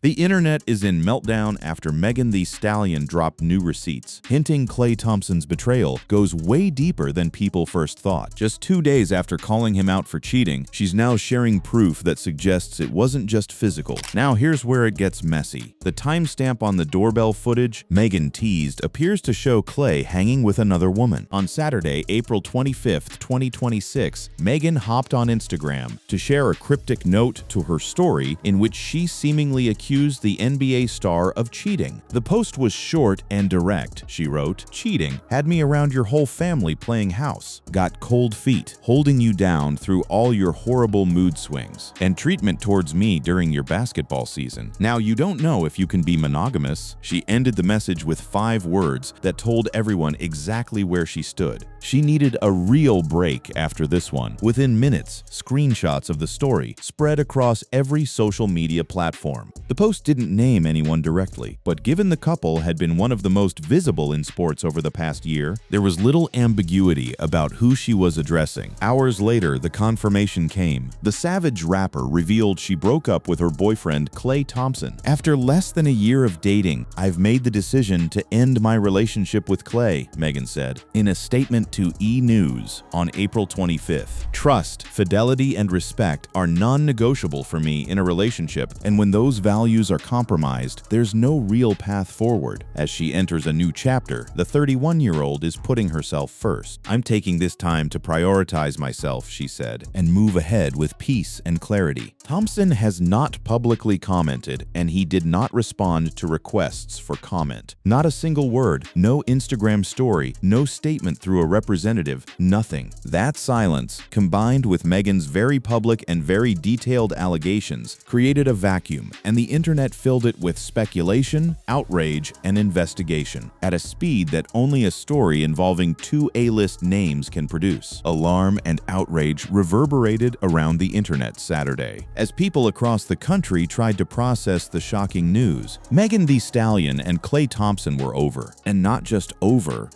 The internet is in meltdown after Megan Thee Stallion dropped new receipts, hinting Klay Thompson's betrayal goes way deeper than people first thought. Just 2 days after calling him out for cheating, she's now sharing proof that suggests it wasn't just physical. Now here's where it gets messy. The timestamp on the doorbell footage Megan teased appears to show Klay hanging with another woman. On Saturday, April 25, 2026, Megan hopped on Instagram to share a cryptic note to her story in which she seemingly accused the NBA star of cheating. The post was short and direct. She wrote, "Cheating had me around your whole family playing house, got cold feet, holding you down through all your horrible mood swings, and treatment towards me during your basketball season. Now you don't know if you can be monogamous." She ended the message with 5 words that told everyone exactly where she stood. She needed a real break after this one. Within minutes, screenshots of the story spread across every social media platform. The post didn't name anyone directly, but given the couple had been one of the most visible in sports over the past year, there was little ambiguity about who she was addressing. Hours later, the confirmation came. The Savage rapper revealed she broke up with her boyfriend, Klay Thompson. "After less than a year of dating, I've made the decision to end my relationship with Klay," Megan said in a statement to E! News on April 25th. "Trust, fidelity, and respect are non-negotiable for me in a relationship, and when those values are compromised, there's no real path forward." As she enters a new chapter, the 31-year-old is putting herself first. "I'm taking this time to prioritize myself," she said, "and move ahead with peace and clarity." Thompson has not publicly commented, and he did not respond to requests for comment. Not a single word, no Instagram story, no statement through a representative, nothing. That silence, combined with Megan's very public and very detailed allegations, created a vacuum, and the internet filled it with speculation, outrage, and investigation at a speed that only a story involving 2 A-list names can produce. Alarm and outrage reverberated around the internet Saturday as people across the country tried to process the shocking news. Megan Thee Stallion and Klay Thompson were over, and not just over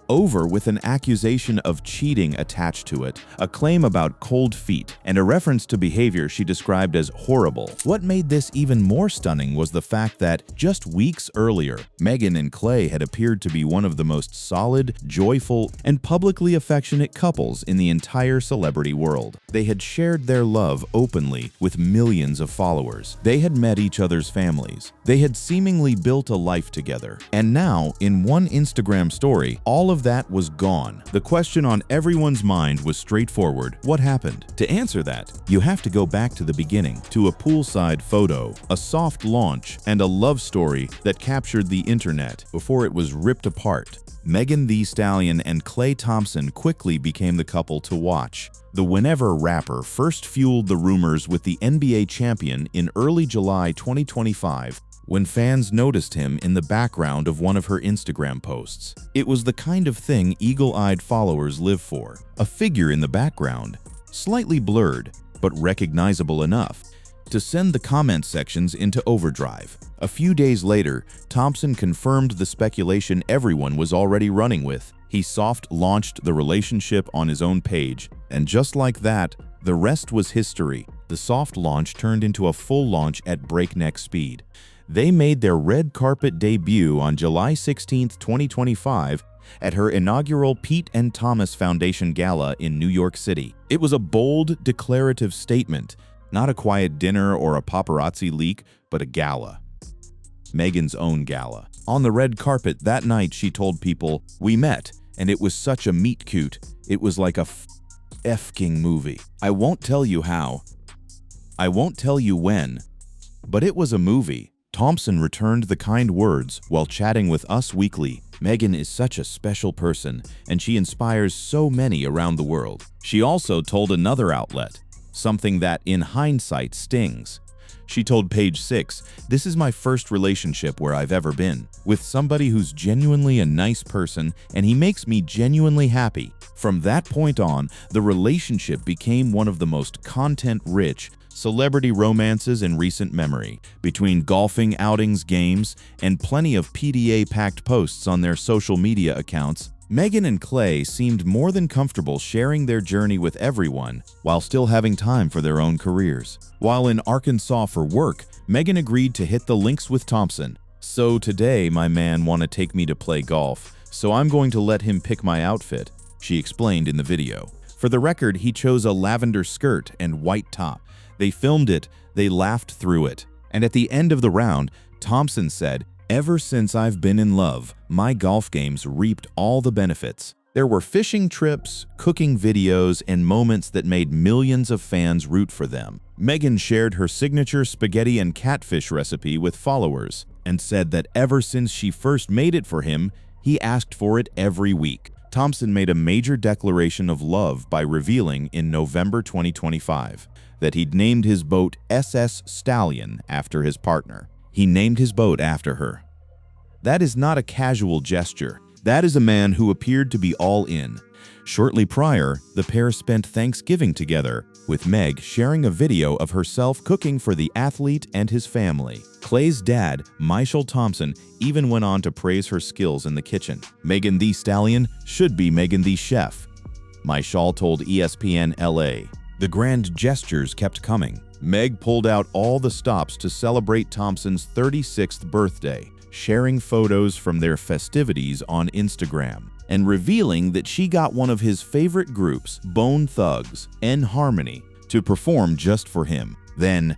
with an accusation of cheating attached to it, a claim about cold feet, and a reference to behavior she described as horrible. What made this even more stunning was the fact that just weeks earlier, Megan and Klay had appeared to be one of the most solid, joyful, and publicly affectionate couples in the entire celebrity world. They had shared their love openly with millions of followers. They had met each other's families. They had seemingly built a life together. And now, in one Instagram story, all of that was gone. The question on everyone's mind was straightforward: what happened? To answer that, you have to go back to the beginning, to a poolside photo, a soft launch, and a love story that captured the internet before it was ripped apart. Megan Thee Stallion and Klay Thompson quickly became the couple to watch. The Whenever rapper first fueled the rumors with the NBA champion in early July 2025 when fans noticed him in the background of one of her Instagram posts. It was the kind of thing eagle-eyed followers live for. A figure in the background, slightly blurred, but recognizable enough to send the comment sections into overdrive. A few days later, Thompson confirmed the speculation everyone was already running with. He soft-launched the relationship on his own page, and just like that, the rest was history. The soft launch turned into a full launch at breakneck speed. They made their red carpet debut on July 16, 2025, at her inaugural Pete and Thomas Foundation Gala in New York City. It was a bold, declarative statement, not a quiet dinner or a paparazzi leak, but a gala. Megan's own gala. On the red carpet that night, she told people, "We met, and it was such a meet cute. It was like a f***ing movie. I won't tell you how. I won't tell you when. But it was a movie." Thompson returned the kind words while chatting with Us Weekly. "Megan is such a special person, and she inspires so many around the world." She also told another outlet something that, in hindsight, stings. She told Page 6, "This is my first relationship where I've ever been, with somebody who's genuinely a nice person, and he makes me genuinely happy." From that point on, the relationship became one of the most content-rich celebrity romances in recent memory. Between golfing outings, games, and plenty of PDA-packed posts on their social media accounts, Megan and Klay seemed more than comfortable sharing their journey with everyone while still having time for their own careers. While in Arkansas for work, Megan agreed to hit the links with Thompson. "So today my man wanna take me to play golf, so I'm going to let him pick my outfit," she explained in the video. For the record, he chose a lavender skirt and white top. They filmed it, they laughed through it. And at the end of the round, Thompson said, "Ever since I've been in love, my golf games reaped all the benefits." There were fishing trips, cooking videos, and moments that made millions of fans root for them. Megan shared her signature spaghetti and catfish recipe with followers and said that ever since she first made it for him, he asked for it every week. Thompson made a major declaration of love by revealing in November 2025 that he'd named his boat SS Stallion after his partner. He named his boat after her. That is not a casual gesture. That is a man who appeared to be all in. Shortly prior, the pair spent Thanksgiving together, with Meg sharing a video of herself cooking for the athlete and his family. Klay's dad, Michael Thompson, even went on to praise her skills in the kitchen. "Megan Thee Stallion should be Megan the Chef," Michael told ESPN LA. The grand gestures kept coming. Meg pulled out all the stops to celebrate Thompson's 36th birthday, sharing photos from their festivities on Instagram, and revealing that she got one of his favorite groups, Bone Thugs and Harmony, to perform just for him. Then,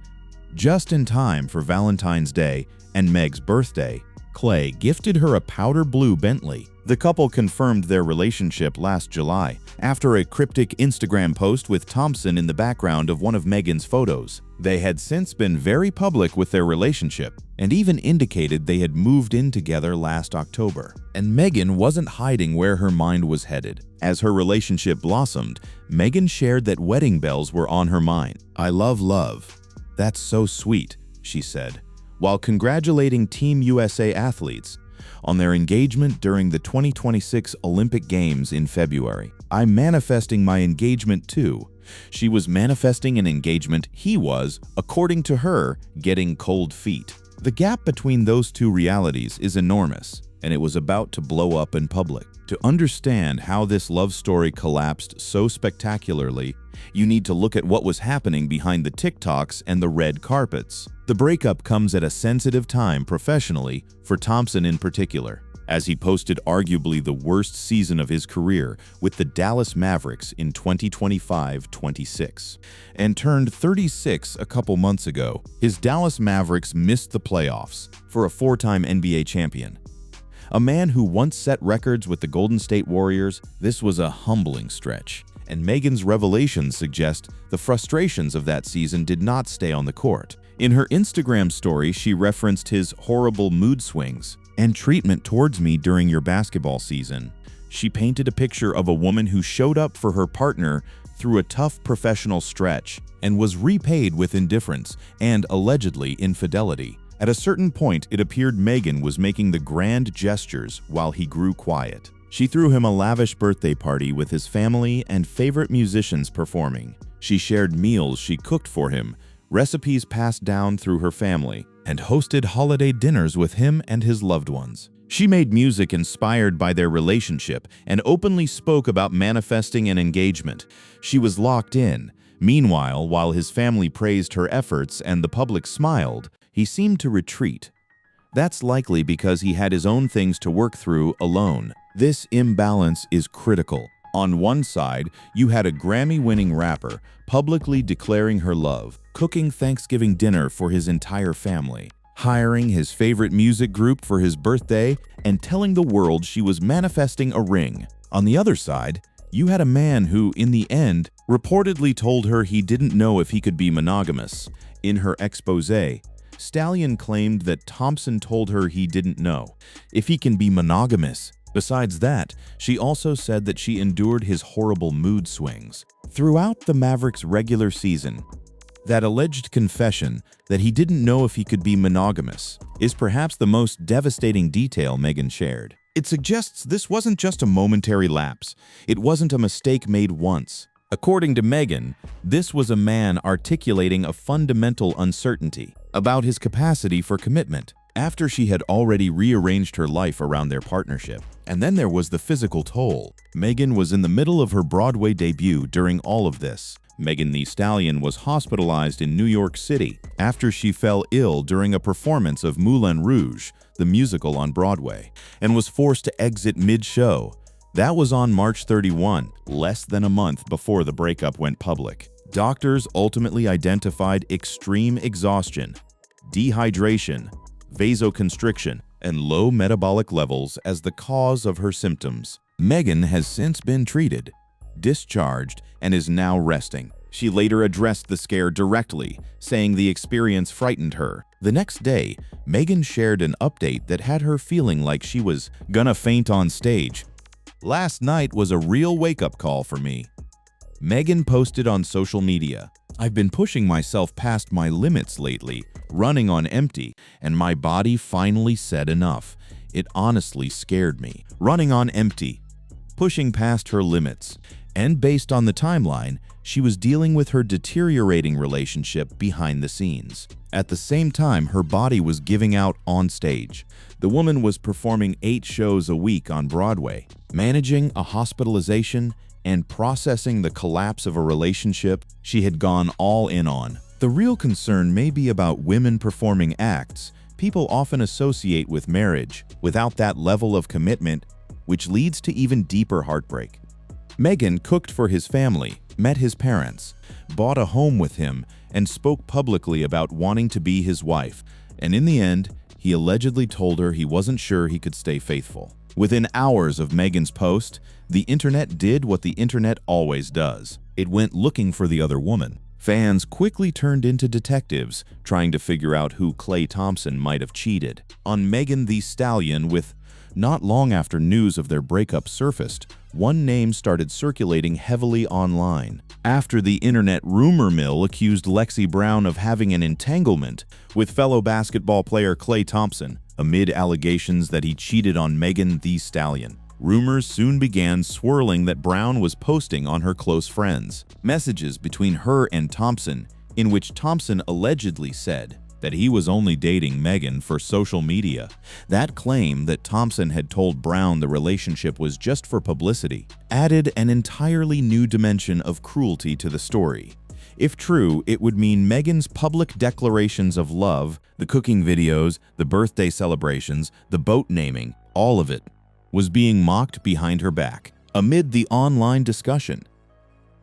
just in time for Valentine's Day and Meg's birthday, Klay gifted her a powder blue Bentley. The couple confirmed their relationship last July after a cryptic Instagram post with Thompson in the background of one of Megan's photos. They had since been very public with their relationship and even indicated they had moved in together last October. And Megan wasn't hiding where her mind was headed. As her relationship blossomed, Megan shared that wedding bells were on her mind. "I love love. That's so sweet," she said, while congratulating Team USA athletes on their engagement during the 2026 Olympic Games in February. "I'm manifesting my engagement too." She was manifesting an engagement he was, according to her, getting cold feet. The gap between those two realities is enormous, and it was about to blow up in public. To understand how this love story collapsed so spectacularly, you need to look at what was happening behind the TikToks and the red carpets. The breakup comes at a sensitive time professionally, for Thompson in particular, as he posted arguably the worst season of his career with the Dallas Mavericks in 2025-26, and turned 36 a couple months ago. His Dallas Mavericks missed the playoffs for a four-time NBA champion. A man who once set records with the Golden State Warriors, this was a humbling stretch. And Megan's revelations suggest the frustrations of that season did not stay on the court. In her Instagram story, she referenced his horrible mood swings and treatment towards me during your basketball season. She painted a picture of a woman who showed up for her partner through a tough professional stretch and was repaid with indifference and allegedly infidelity. At a certain point, it appeared Megan was making the grand gestures while he grew quiet. She threw him a lavish birthday party with his family and favorite musicians performing. She shared meals she cooked for him, recipes passed down through her family, and hosted holiday dinners with him and his loved ones. She made music inspired by their relationship and openly spoke about manifesting an engagement. She was locked in. Meanwhile, while his family praised her efforts and the public smiled, he seemed to retreat. That's likely because he had his own things to work through alone. This imbalance is critical. On one side, you had a Grammy-winning rapper publicly declaring her love, cooking Thanksgiving dinner for his entire family, hiring his favorite music group for his birthday, and telling the world she was manifesting a ring. On the other side, you had a man who, in the end, reportedly told her he didn't know if he could be monogamous. In her exposé, Stallion claimed that Thompson told her he didn't know if he can be monogamous. Besides that, she also said that she endured his horrible mood swings throughout the Mavericks' regular season. That alleged confession that he didn't know if he could be monogamous is perhaps the most devastating detail Megan shared. It suggests this wasn't just a momentary lapse. It wasn't a mistake made once. According to Megan, this was a man articulating a fundamental uncertainty about his capacity for commitment. after she had already rearranged her life around their partnership. And then there was the physical toll. Megan was in the middle of her Broadway debut during all of this. Megan Thee Stallion was hospitalized in New York City after she fell ill during a performance of Moulin Rouge, the musical on Broadway, and was forced to exit mid-show. That was on March 31, less than a month before the breakup went public. Doctors ultimately identified extreme exhaustion, dehydration, vasoconstriction, and low metabolic levels as the cause of her symptoms. Megan has since been treated, discharged, and is now resting. She later addressed the scare directly, saying the experience frightened her. The next day, Megan shared an update that had her feeling like she was gonna faint on stage. "Last night was a real wake-up call for me." Megan posted on social media, "I've been pushing myself past my limits lately, running on empty, and my body finally said enough. It honestly scared me. Running on empty, pushing past her limits." And based on the timeline, she was dealing with her deteriorating relationship behind the scenes. At the same time, her body was giving out on stage. The woman was performing 8 shows a week on Broadway, managing a hospitalization and processing the collapse of a relationship she had gone all in on. The real concern may be about women performing acts people often associate with marriage without that level of commitment, which leads to even deeper heartbreak. Megan cooked for his family, met his parents, bought a home with him, and spoke publicly about wanting to be his wife. And in the end, he allegedly told her he wasn't sure he could stay faithful. Within hours of Megan's post, the internet did what the internet always does. It went looking for the other woman. Fans quickly turned into detectives, trying to figure out who Klay Thompson might have cheated on Megan Thee Stallion with. Not long after news of their breakup surfaced, one name started circulating heavily online. After the internet rumor mill accused Lexi Brown of having an entanglement with fellow basketball player Klay Thompson, amid allegations that he cheated on Megan Thee Stallion. Rumors soon began swirling that Brown was posting on her close friends messages between her and Thompson, in which Thompson allegedly said that he was only dating Megan for social media. That claim that Thompson had told Brown the relationship was just for publicity added an entirely new dimension of cruelty to the story. If true, it would mean Megan's public declarations of love, the cooking videos, the birthday celebrations, the boat naming, all of it was being mocked behind her back. Amid the online discussion,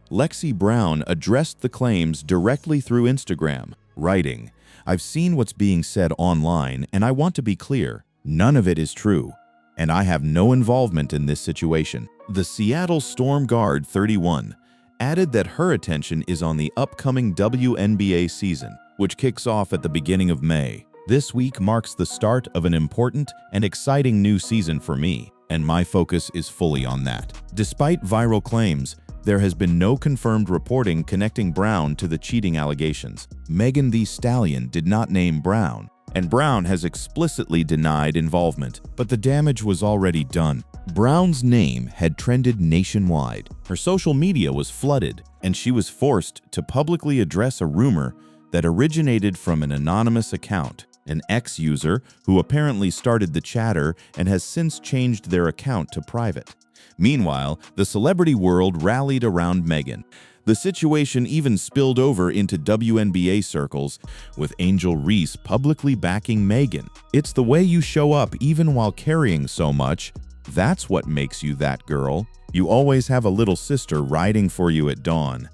Lexi Brown addressed the claims directly through Instagram, writing, "I've seen what's being said online, and I want to be clear. None of it is true, and I have no involvement in this situation." The Seattle Storm guard, 31, added that her attention is on the upcoming WNBA season, which kicks off at the beginning of May. "This week marks the start of an important and exciting new season for me, and my focus is fully on that." Despite viral claims, there has been no confirmed reporting connecting Brown to the cheating allegations. Megan Thee Stallion did not name Brown, and Brown has explicitly denied involvement, but the damage was already done. Brown's name had trended nationwide. Her social media was flooded, and she was forced to publicly address a rumor that originated from an anonymous account, an ex-user who apparently started the chatter and has since changed their account to private. Meanwhile, the celebrity world rallied around Megan. The situation even spilled over into WNBA circles, with Angel Reese publicly backing Megan. "It's the way you show up even while carrying so much. That's what makes you that girl. You always have a little sister riding for you at dawn.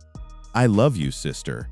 I love you, sister."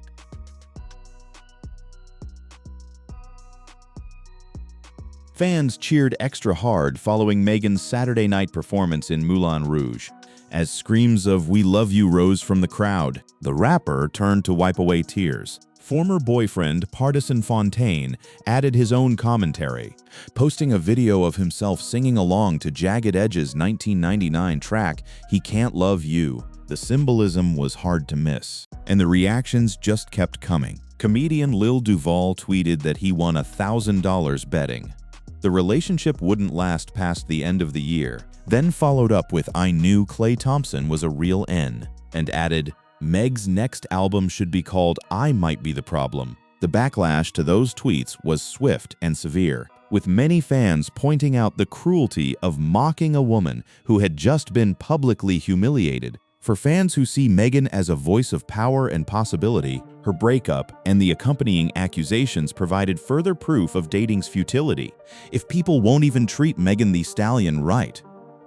Fans cheered extra hard following Megan's Saturday night performance in Moulin Rouge. As screams of "We love you" rose from the crowd, the rapper turned to wipe away tears. Former boyfriend Pardison Fontaine added his own commentary, posting a video of himself singing along to Jagged Edge's 1999 track, "He Can't Love You." The symbolism was hard to miss, and the reactions just kept coming. Comedian Lil Duval tweeted that he won $1,000 betting the relationship wouldn't last past the end of the year, then followed up with "I knew Klay Thompson was a real N," and added, "Meg's next album should be called I Might Be the Problem." The backlash to those tweets was swift and severe, with many fans pointing out the cruelty of mocking a woman who had just been publicly humiliated. For fans who see Meghan as a voice of power and possibility, her breakup and the accompanying accusations provided further proof of dating's futility. If people won't even treat Megan Thee Stallion right,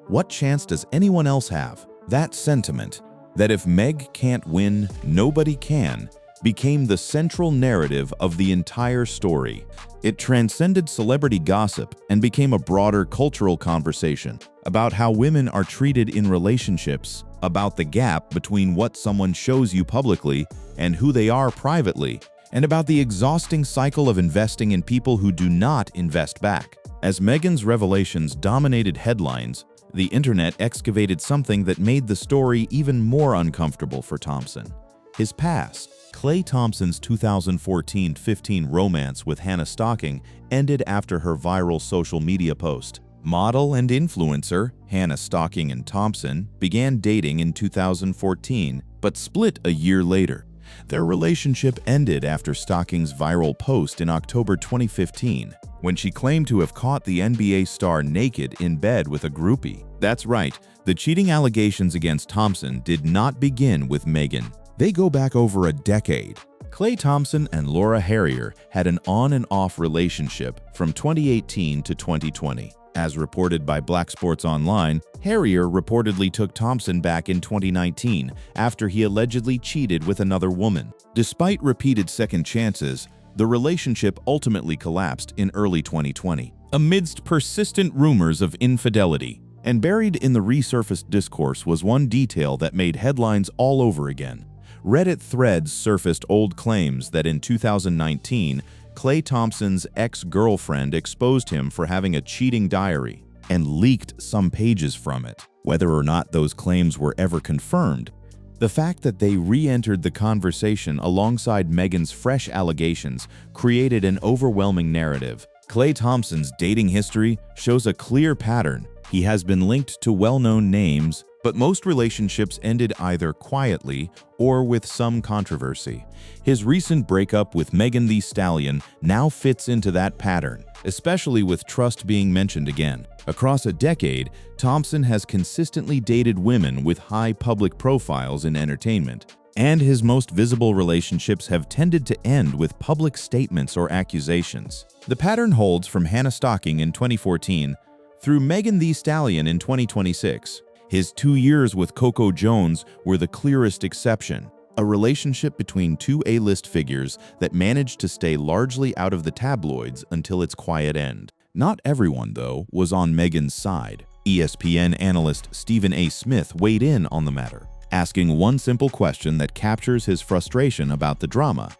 what chance does anyone else have? That sentiment, that if Meg can't win, nobody can, became the central narrative of the entire story. It transcended celebrity gossip and became a broader cultural conversation about how women are treated in relationships, about the gap between what someone shows you publicly and who they are privately, and about the exhausting cycle of investing in people who do not invest back. As Meghan's revelations dominated headlines, the internet excavated something that made the story even more uncomfortable for Thompson: his past. Klay Thompson's 2014-15 romance with Hannah Stocking ended after her viral social media post. Model and influencer Hannah Stocking and Thompson began dating in 2014, but split a year later. Their relationship ended after Stocking's viral post in October 2015, when she claimed to have caught the NBA star naked in bed with a groupie. That's right, the cheating allegations against Thompson did not begin with Meghan. They go back over a decade. Klay Thompson and Laura Harrier had an on and off relationship from 2018 to 2020. As reported by Black Sports Online, Harrier reportedly took Thompson back in 2019 after he allegedly cheated with another woman. Despite repeated second chances, the relationship ultimately collapsed in early 2020, amidst persistent rumors of infidelity. And buried in the resurfaced discourse was one detail that made headlines all over again. Reddit threads surfaced old claims that in 2019, Klay Thompson's ex-girlfriend exposed him for having a cheating diary and leaked some pages from it. Whether or not those claims were ever confirmed, the fact that they re-entered the conversation alongside Meghan's fresh allegations created an overwhelming narrative. Klay Thompson's dating history shows a clear pattern. He has been linked to well-known names, but most relationships ended either quietly or with some controversy. His recent breakup with Megan Thee Stallion now fits into that pattern, especially with trust being mentioned again. Across a decade, Thompson has consistently dated women with high public profiles in entertainment, and his most visible relationships have tended to end with public statements or accusations. The pattern holds from Hannah Stocking in 2014 through Megan Thee Stallion in 2026. His 2 years with Coco Jones were the clearest exception, a relationship between two A-list figures that managed to stay largely out of the tabloids until its quiet end. Not everyone, though, was on Meghan's side. ESPN analyst Stephen A. Smith weighed in on the matter, asking one simple question that captures his frustration about the drama: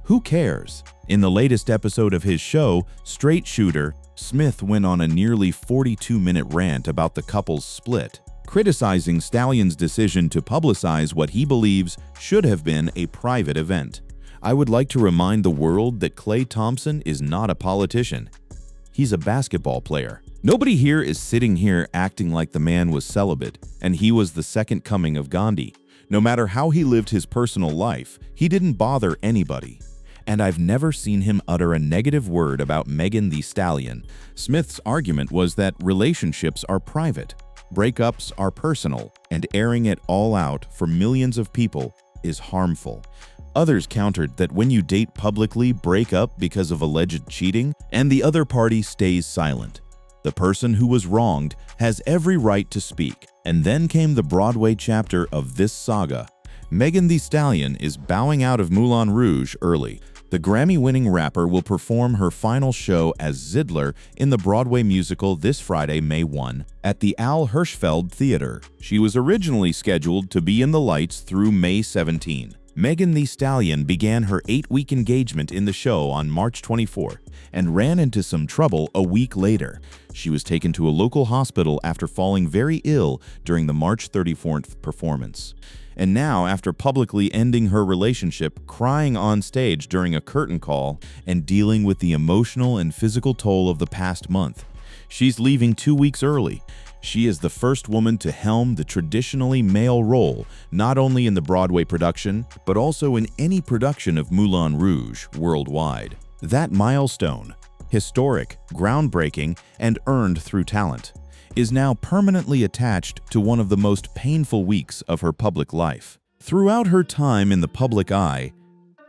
who cares? In the latest episode of his show, Straight Shooter, Smith went on a nearly 42-minute rant about the couple's split, criticizing Stallion's decision to publicize what he believes should have been a private event. I would like to remind the world that Klay Thompson is not a politician. He's a basketball player. Nobody here is sitting here acting like the man was celibate and he was the second coming of Gandhi. No matter how he lived his personal life, he didn't bother anybody. And I've never seen him utter a negative word about Megan Thee Stallion. Smith's argument was that relationships are private, breakups are personal, and airing it all out for millions of people is harmful. Others countered that when you date publicly, break up because of alleged cheating, and the other party stays silent, the person who was wronged has every right to speak. And then came the Broadway chapter of this saga. Megan Thee Stallion is bowing out of Moulin Rouge early. The Grammy-winning rapper will perform her final show as Zidler in the Broadway musical this Friday, May 1, at the Al Hirschfeld Theater. She was originally scheduled to be in the lights through May 17. Megan Thee Stallion began her 8-week engagement in the show on March 24 and ran into some trouble a week later. She was taken to a local hospital after falling very ill during the March 34th performance. And now, after publicly ending her relationship, crying on stage during a curtain call, and dealing with the emotional and physical toll of the past month, she's leaving 2 weeks early. She is the first woman to helm the traditionally male role, not only in the Broadway production, but also in any production of Moulin Rouge worldwide. That milestone, historic, groundbreaking, and earned through talent, is now permanently attached to one of the most painful weeks of her public life. Throughout her time in the public eye,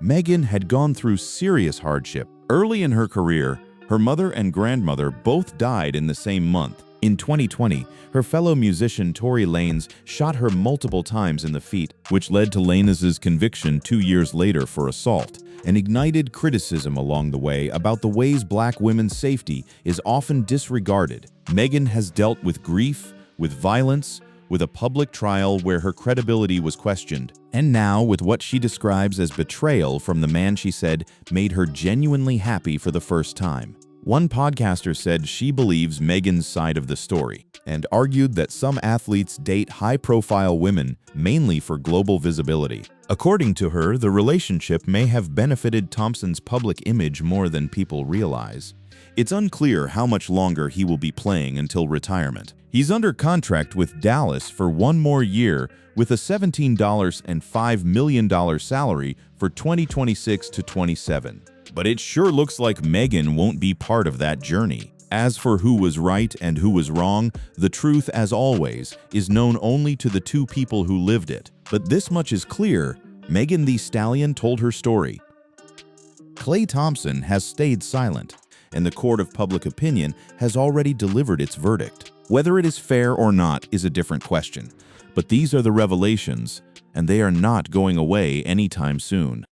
Meghan had gone through serious hardship. Early in her career, her mother and grandmother both died in the same month. In 2020, her fellow musician Tory Lanez shot her multiple times in the feet, which led to Lanez's conviction 2 years later for assault, and ignited criticism along the way about the ways Black women's safety is often disregarded. Meghan has dealt with grief, with violence, with a public trial where her credibility was questioned, and now with what she describes as betrayal from the man she said made her genuinely happy for the first time. One podcaster said she believes Meghan's side of the story and argued that some athletes date high-profile women mainly for global visibility. According to her, the relationship may have benefited Thompson's public image more than people realize. It's unclear how much longer he will be playing until retirement. He's under contract with Dallas for 1 more year with a $17.5 million salary for 2026 to 27. But it sure looks like Meghan won't be part of that journey. As for who was right and who was wrong, the truth, as always, is known only to the 2 people who lived it. But this much is clear: Megan Thee Stallion told her story. Klay Thompson has stayed silent, and the court of public opinion has already delivered its verdict. Whether it is fair or not is a different question, but these are the revelations, and they are not going away anytime soon.